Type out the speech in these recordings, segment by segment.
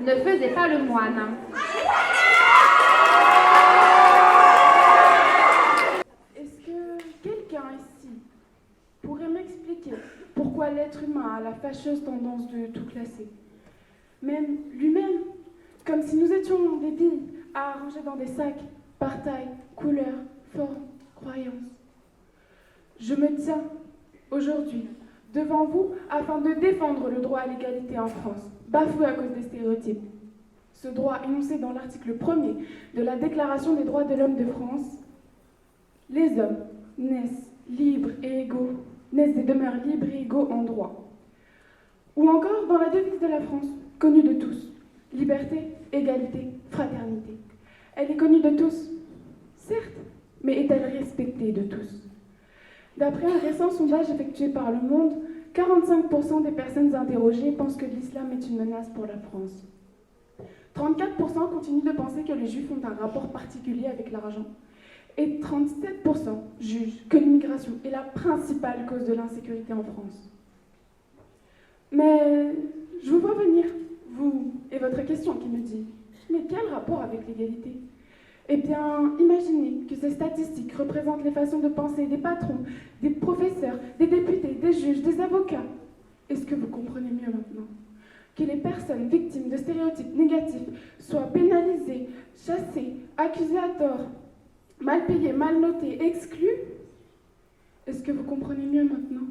ne faisait pas le moine. Est-ce que quelqu'un ici pourrait m'expliquer pourquoi l'être humain a la fâcheuse tendance de tout classer? Même lui-même, comme si nous étions des billes à arranger dans des sacs par taille, couleur, forme, croyance. Je me tiens aujourd'hui devant vous afin de défendre le droit à l'égalité en France, bafoué à cause des stéréotypes. Ce droit énoncé dans l'article 1er de la Déclaration des droits de l'homme de France, les hommes naissent libres et égaux, naissent et demeurent libres et égaux en droit. Ou encore dans la devise de la France, connue de tous, liberté, égalité, fraternité. Elle est connue de tous, certes, mais est-elle respectée de tous? D'après un récent sondage effectué par Le Monde, 45% des personnes interrogées pensent que l'islam est une menace pour la France. 34% continuent de penser que les juifs ont un rapport particulier avec l'argent. Et 37% jugent que l'immigration est la principale cause de l'insécurité en France. Mais je vous vois venir, vous et votre question qui me dit « Mais quel rapport avec l'égalité ?» Eh bien, imaginez que ces statistiques représentent les façons de penser des patrons, des professeurs, des députés, des juges, des avocats. Est-ce que vous comprenez mieux maintenant? Que les personnes victimes de stéréotypes négatifs soient pénalisées, chassées, accusées à tort, mal payées, mal notées, exclues? Est-ce que vous comprenez mieux maintenant?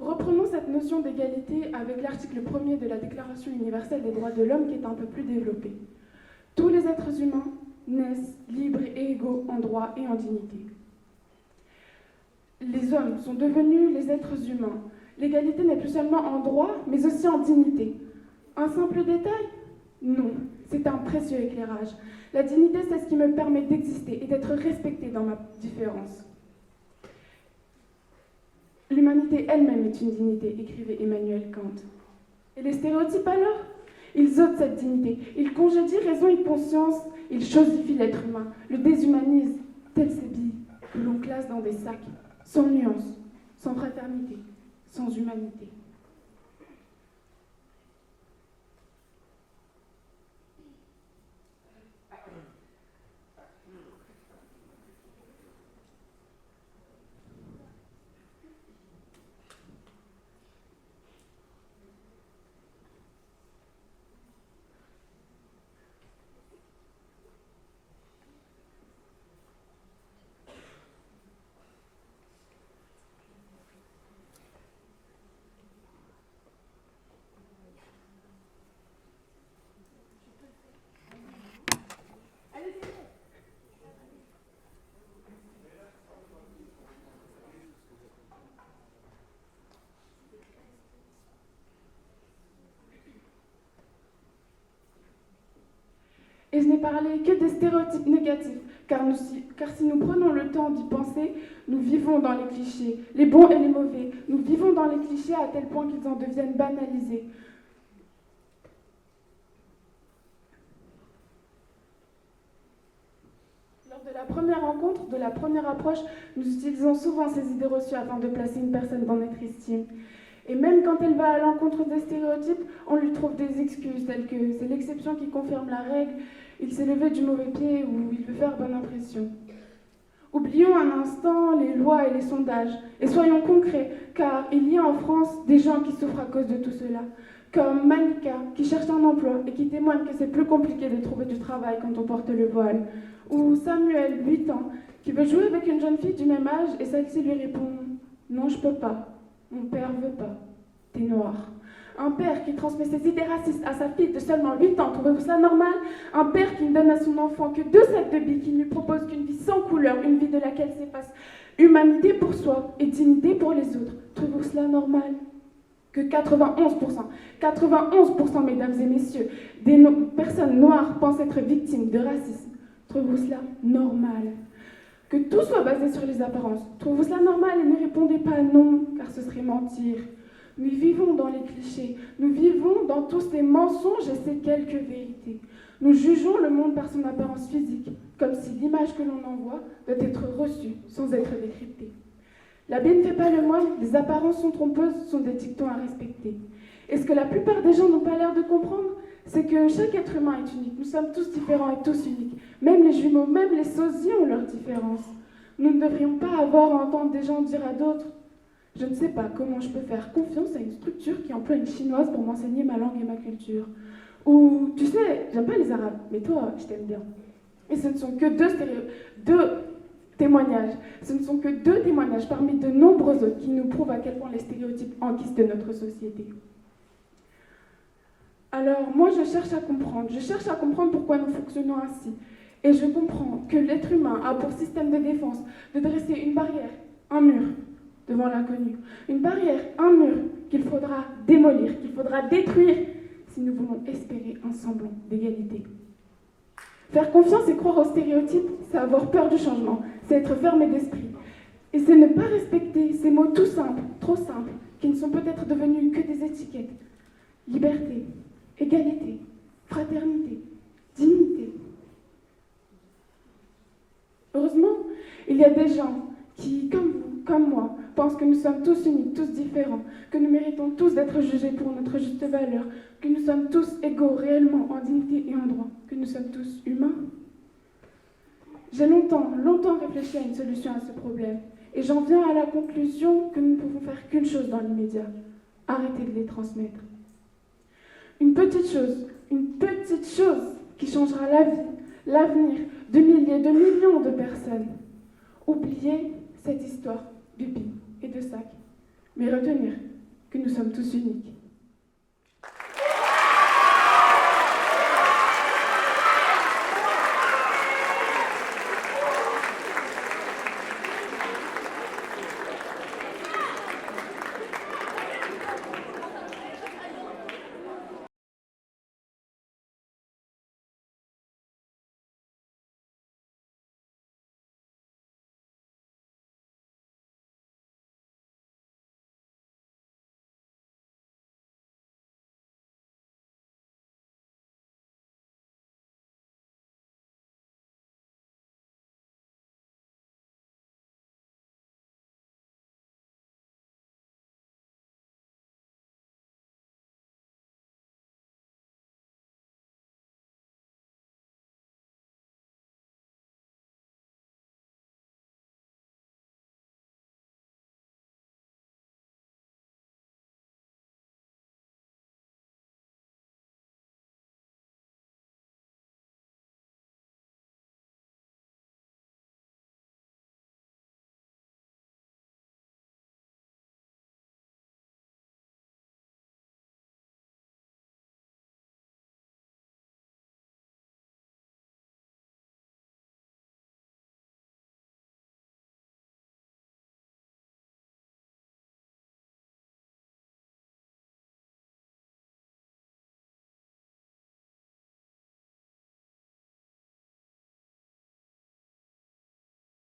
Reprenons cette notion d'égalité avec l'article 1er de la Déclaration universelle des droits de l'homme qui est un peu plus développé. Tous les êtres humains naissent libres et égaux en droit et en dignité. Les hommes sont devenus les êtres humains. L'égalité n'est plus seulement en droit, mais aussi en dignité. Un simple détail? Non, c'est un précieux éclairage. La dignité, c'est ce qui me permet d'exister et d'être respectée dans ma différence. L'humanité elle-même est une dignité, écrivait Emmanuel Kant. Et les stéréotypes alors? Ils ôtent cette dignité, ils congédient raison et conscience, ils chosifient l'être humain, le déshumanisent, tels ces billes que l'on classe dans des sacs, sans nuance, sans fraternité, sans humanité. Et je n'ai parlé que des stéréotypes négatifs, car si nous prenons le temps d'y penser, nous vivons dans les clichés, les bons et les mauvais. Nous vivons dans les clichés à tel point qu'ils en deviennent banalisés. Lors de la première rencontre, de la première approche, nous utilisons souvent ces idées reçues afin de placer une personne dans notre estime. Et même quand elle va à l'encontre des stéréotypes, on lui trouve des excuses, telles que c'est l'exception qui confirme la règle, il s'est levé du mauvais pied ou il veut faire bonne impression. Oublions un instant les lois et les sondages, et soyons concrets, car il y a en France des gens qui souffrent à cause de tout cela, comme Malika, qui cherche un emploi et qui témoigne que c'est plus compliqué de trouver du travail quand on porte le voile, ou Samuel, 8 ans, qui veut jouer avec une jeune fille du même âge et celle-ci lui répond « Non, je peux pas. Mon père veut pas. T'es noir. » Un père qui transmet ses idées racistes à sa fille de seulement 8 ans, trouvez-vous ça normal? Un père qui ne donne à son enfant que 2 sacs de billes, qui ne lui propose qu'une vie sans couleur, une vie de laquelle s'efface humanité pour soi et dignité pour les autres, trouvez-vous cela normal? Que 91%, mesdames et messieurs, des personnes noires pensent être victimes de racisme, trouvez-vous cela normal? Que tout soit basé sur les apparences, trouvez-vous cela normal? Et ne répondez pas non, car ce serait mentir. Nous vivons dans les clichés, nous vivons dans tous ces mensonges et ces quelques vérités. Nous jugeons le monde par son apparence physique, comme si l'image que l'on envoie doit être reçue sans être décryptée. L'habit ne fait pas le moine, les apparences sont trompeuses, sont des dictons à respecter. Et ce que la plupart des gens n'ont pas l'air de comprendre, c'est que chaque être humain est unique. Nous sommes tous différents et tous uniques. Même les jumeaux, même les sosies ont leurs différences. Nous ne devrions pas avoir à entendre des gens dire à d'autres « Je ne sais pas comment je peux faire confiance à une structure qui emploie une chinoise pour m'enseigner ma langue et ma culture. » Ou « Tu sais, j'aime pas les arabes, mais toi, je t'aime bien. » Et ce ne sont que deux témoignages. Ce ne sont que deux témoignages parmi de nombreux autres qui nous prouvent à quel point les stéréotypes enquistent de notre société. Alors, moi, je cherche à comprendre pourquoi nous fonctionnons ainsi. Et je comprends que l'être humain a pour système de défense de dresser une barrière, un mur, devant l'inconnu. Une barrière, un mur qu'il faudra démolir, qu'il faudra détruire si nous voulons espérer un semblant d'égalité. Faire confiance et croire aux stéréotypes, c'est avoir peur du changement, c'est être fermé d'esprit. Et c'est ne pas respecter ces mots tout simples, trop simples, qui ne sont peut-être devenus que des étiquettes. Liberté, égalité, fraternité, dignité. Heureusement, il y a des gens qui, comme vous, comme moi, pensent que nous sommes tous uniques, tous différents, que nous méritons tous d'être jugés pour notre juste valeur, que nous sommes tous égaux réellement en dignité et en droit, que nous sommes tous humains. J'ai longtemps réfléchi à une solution à ce problème, et j'en viens à la conclusion que nous ne pouvons faire qu'une chose dans l'immédiat, arrêter de les transmettre. Une petite chose qui changera la vie, l'avenir de milliers, de millions de personnes. Oubliez cette histoire d'Upi et de Sac, mais retenir que nous sommes tous uniques.